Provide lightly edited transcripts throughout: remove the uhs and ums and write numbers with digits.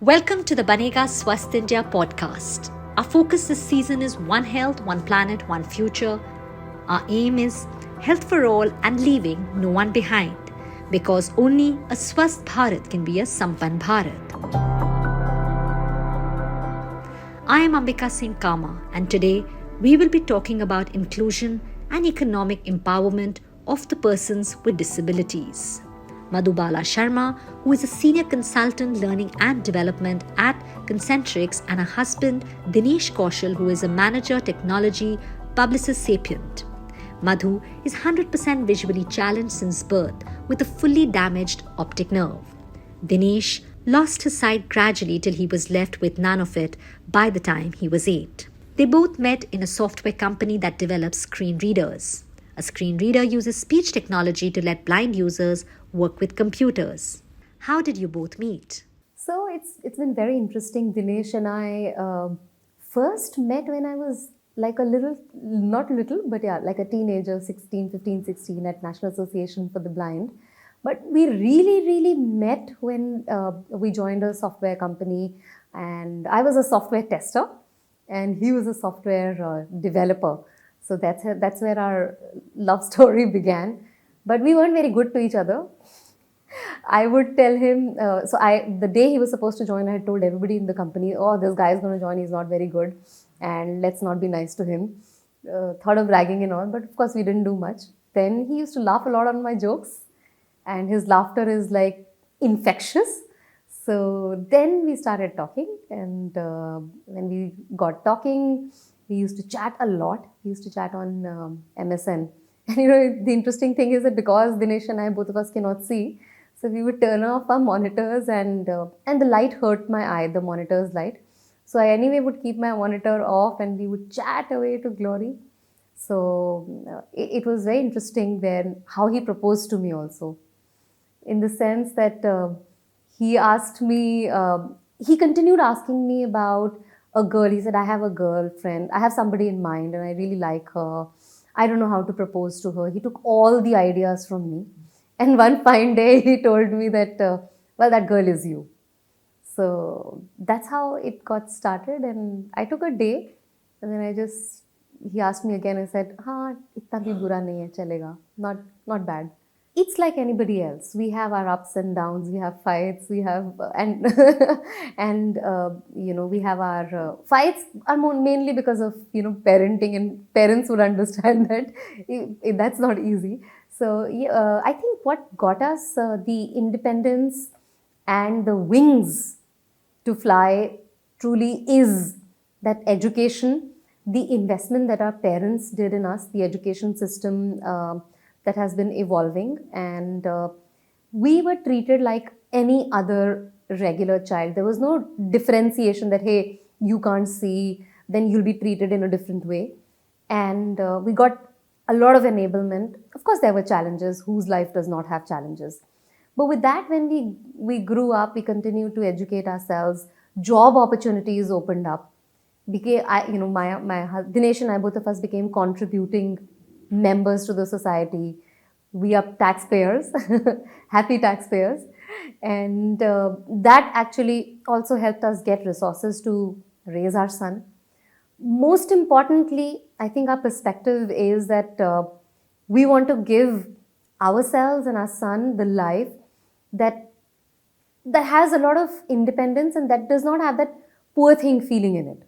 Welcome to the Banega Swasth India Podcast. Our focus this season is One Health, One Planet, One Future. Our aim is health for all and leaving no one behind, because only a Swasth Bharat can be a Sampann Bharat. I am Ambika Singh Kama, and today we will be talking about inclusion and economic empowerment of the persons with disabilities. Madhu Sharma, who is a senior consultant learning and development at Concentrics, and her husband Dinesh Kaushal, who is a manager technology publicist sapient. Madhu is 100% visually challenged since birth with a fully damaged optic nerve. Dinesh lost his sight gradually till he was left with none of it by the time he was 8. They both met in a software company that develops screen readers. A screen reader uses speech technology to let blind users work with computers. How did you both meet? So it's been very interesting. Dinesh and I first met when I was like a little, not little, but yeah, like a teenager, 16 at National Association for the Blind. But we really met when we joined a software company, and I was a software tester and he was a software developer. So that's where our love story began. But we weren't very good to each other. I would tell him, the day he was supposed to join, I had told everybody in the company, oh, this guy is going to join, he's not very good, and let's not be nice to him. Thought of bragging and all, but of course we didn't do much. Then he used to laugh a lot on my jokes, and his laughter is like infectious. So then we started talking, and when we got talking, we used to chat a lot. We used to chat on MSN. And the interesting thing is that because Dinesh and I, both of us cannot see, so we would turn off our monitors, and the light hurt my eye, the monitor's light. So I anyway would keep my monitor off and we would chat away to glory. So it was very interesting then how he proposed to me also, in the sense that he asked me, he continued asking me about a girl. He said, I have a girlfriend, I have somebody in mind and I really like her. I don't know how to propose to her. He took all the ideas from me. And one fine day he told me that, that girl is you. So that's how it got started. And I took a day, and then he asked me again. I said, itna bhi bura nahi hai, chalega. Not bad. It's like anybody else. We have our ups and downs. We have fights. We have we have our fights are mainly because of parenting, and parents would understand that that's not easy. So I think what got us the independence and the wings to fly truly is that education, the investment that our parents did in us, the education system that has been evolving, and we were treated like any other regular child. There was no differentiation that, hey, you can't see, then you'll be treated in a different way. And we got a lot of enablement. Of course, there were challenges. Whose life does not have challenges? But with that, when we grew up, we continued to educate ourselves. Job opportunities opened up. Dinesh and I, both of us, became contributing members to the society. We are taxpayers, happy taxpayers. And that actually also helped us get resources to raise our son. Most importantly, I think our perspective is that we want to give ourselves and our son the life that has a lot of independence and that does not have that poor thing feeling in it.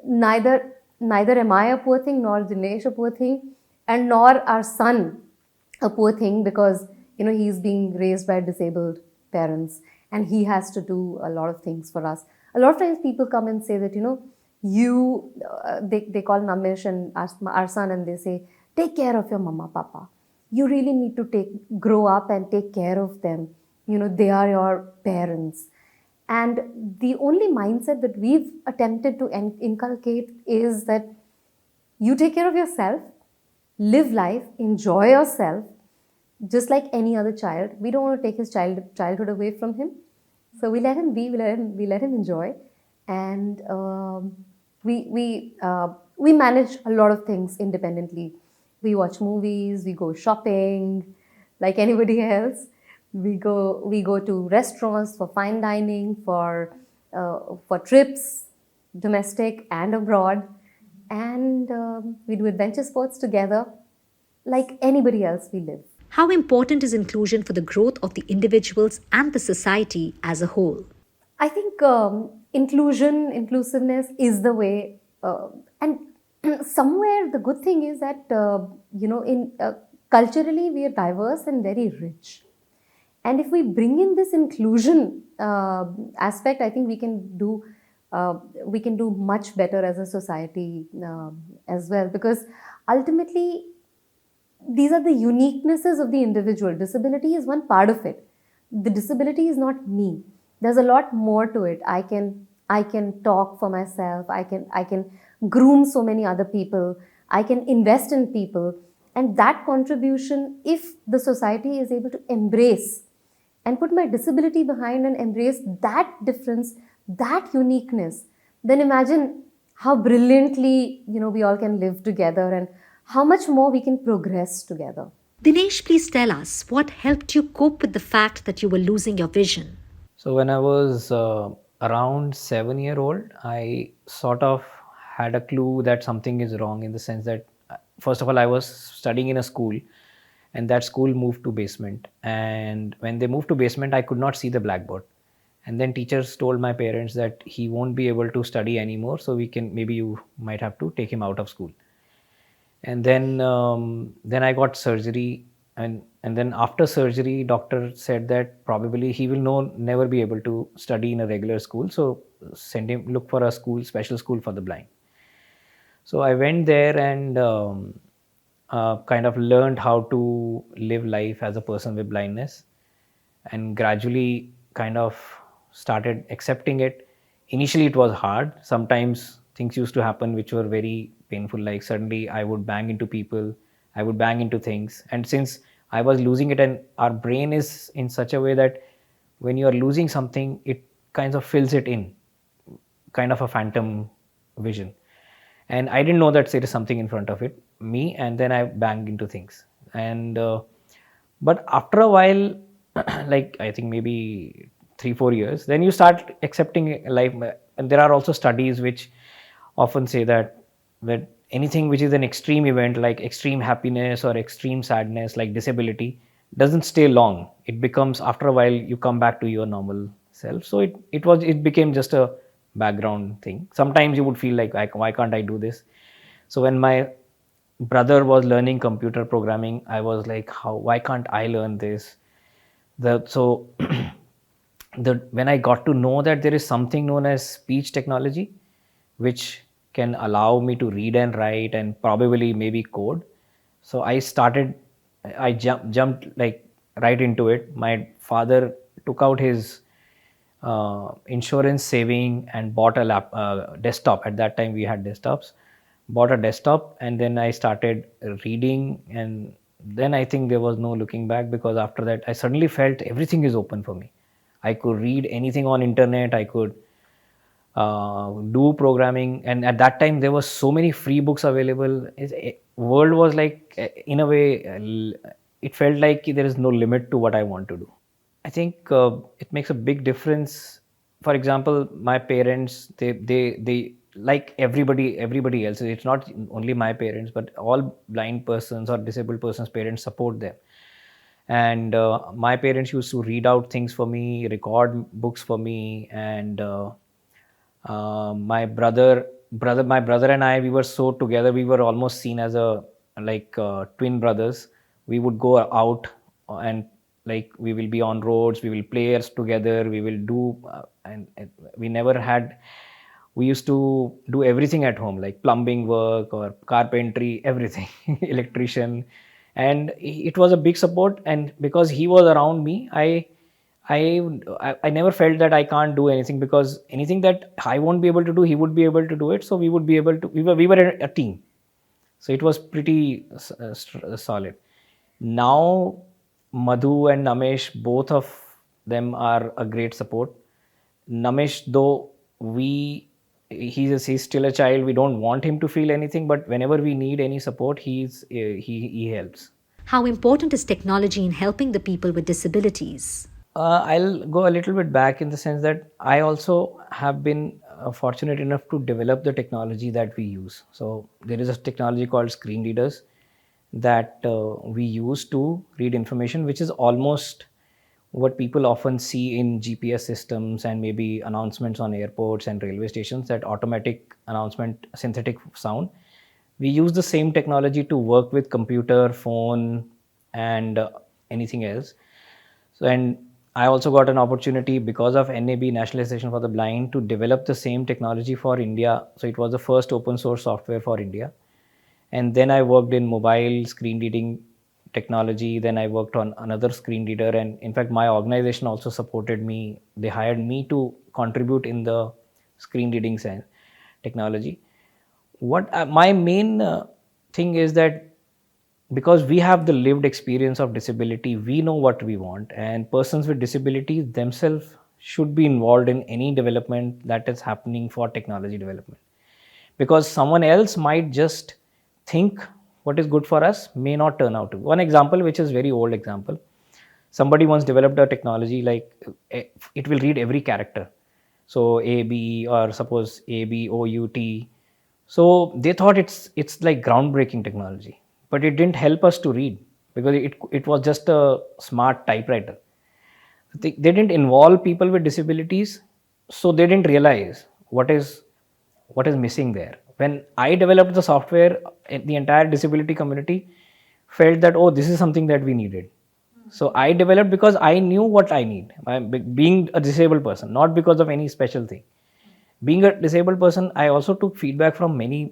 Neither am I a poor thing, nor Dinesh a poor thing, and nor our son a poor thing, because he's being raised by disabled parents and he has to do a lot of things for us. A lot of times people come and say that they call Namish and our son, and they say, take care of your mama, papa. You really need to grow up and take care of them. They are your parents. And the only mindset that we've attempted to inculcate is that you take care of yourself, live life, enjoy yourself, just like any other child. We don't want to take his childhood away from him. So we let him be, we let him enjoy. And we manage a lot of things independently. We watch movies, we go shopping like anybody else. We go to restaurants for fine dining, for for trips, domestic and abroad. And we do adventure sports together like anybody else we live. How important is inclusion for the growth of the individuals and the society as a whole? I think inclusiveness is the way, and somewhere the good thing is that in culturally we are diverse and very rich, and if we bring in this inclusion aspect, I think we can do much better as a society as well, because ultimately these are the uniquenesses of the individual. Disability is one part of it. The disability is not me. There's a lot more to it. I can talk for myself. I can groom so many other people. I can invest in people. And that contribution, if the society is able to embrace and put my disability behind and embrace that difference, that uniqueness, then imagine how brilliantly we all can live together, and how much more we can progress together. Dinesh, please tell us what helped you cope with the fact that you were losing your vision. So when I was around 7 year old, I sort of had a clue that something is wrong, in the sense that first of all, I was studying in a school, and that school moved to basement. And when they moved to basement, I could not see the blackboard. And then teachers told my parents that he won't be able to study anymore, so maybe you might have to take him out of school. And then I got surgery, and then after surgery, doctor said that probably he will never be able to study in a regular school, so look for a special school for the blind. So I went there and kind of learned how to live life as a person with blindness, and gradually kind of started accepting it. Initially it was hard. Sometimes things used to happen which were very painful, like suddenly I would bang into people, I would bang into things. And since I was losing it, and our brain is in such a way that when you are losing something, it kind of fills it in, kind of a phantom vision. And I didn't know that there is something in front of me, and then I banged into things. And but after a while, like I think maybe 3-4 years, then you start accepting life. And there are also studies which often say that anything which is an extreme event, like extreme happiness or extreme sadness, like disability, doesn't stay long. It becomes, after a while, you come back to your normal self. So it became just a background thing. Sometimes you would feel like, why can't I do this? So when my brother was learning computer programming, I was like, why can't I learn this? So when I got to know that there is something known as speech technology, which can allow me to read and write and probably maybe code. So I jumped like right into it. My father took out his insurance saving and bought a desktop. At that time we had desktops. Bought a desktop, and then I started reading, and then I think there was no looking back, because after that I suddenly felt everything is open for me. I could read anything on internet. I could do programming, and at that time there were so many free books available. World was like, in a way, it felt like there is no limit to what I want to do. I think it makes a big difference. For example, my parents, they like everybody else. It's not only my parents, but all blind persons or disabled persons' parents support them. And my parents used to read out things for me, record books for me, and my brother and I, we were so together. We were almost seen as twin brothers. We would go out and like we will be on roads. We will play together. We will do and we never had. We used to do everything at home, like plumbing work or carpentry, everything, electrician, and it was a big support. And because he was around me, I never felt that I can't do anything, because anything that I won't be able to do, he would be able to do it. So we would be able to. We were a team, so it was pretty solid. Now, Madhu and Namesh, both of them are a great support. Namesh, though he's still a child, we don't want him to feel anything, but whenever we need any support, he helps. How important is technology in helping the people with disabilities? I'll go a little bit back in the sense that I also have been fortunate enough to develop the technology that we use. So there is a technology called screen readers that we use to read information, which is almost what people often see in GPS systems and maybe announcements on airports and railway stations, that automatic announcement, synthetic sound. We use the same technology to work with computer, phone, and anything else. So, and I also got an opportunity because of NAB, National Association for the Blind, to develop the same technology for India. So it was the first open source software for India. And then I worked in mobile screen reading technology. Then I worked on another screen reader. And in fact, my organization also supported me. They hired me to contribute in the screen reading technology. What my main thing is that because we have the lived experience of disability, we know what we want, and persons with disabilities themselves should be involved in any development that is happening for technology development, because someone else might just think what is good for us may not turn out to. One example, which is very old example, somebody once developed a technology like it will read every character, so A B, or suppose A B O U T. So they thought it's like groundbreaking technology, but it didn't help us to read because it was just a smart typewriter. They didn't involve people with disabilities, so they didn't realize what is missing there. When I developed the software, the entire disability community felt that, oh, this is something that we needed. So I developed because I knew what I need. Being a disabled person, not because of any special thing. Being a disabled person, I also took feedback from many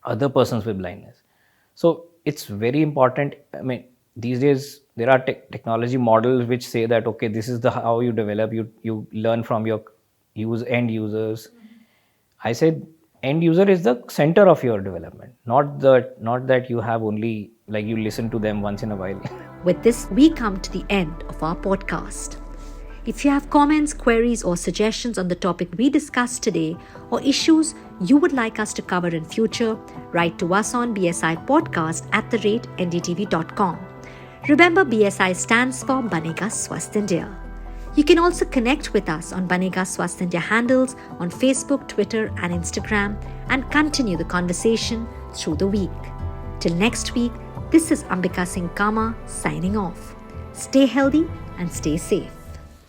other persons with blindness. So it's very important. I mean, these days there are technology models which say that, okay, this is the how you develop. You learn from your end users. I said end user is the center of your development, not that you have only like you listen to them once in a while. With this, we come to the end of our podcast. If you have comments, queries, or suggestions on the topic we discussed today, or issues you would like us to cover in future, write to us on bsipodcast@ndtv.com. Remember, BSI stands for Banega Swasth India. You can also connect with us on Banega Swasth India handles on Facebook, Twitter, and Instagram, and continue the conversation through the week. Till next week, this is Ambika Singh Kama signing off. Stay healthy and stay safe.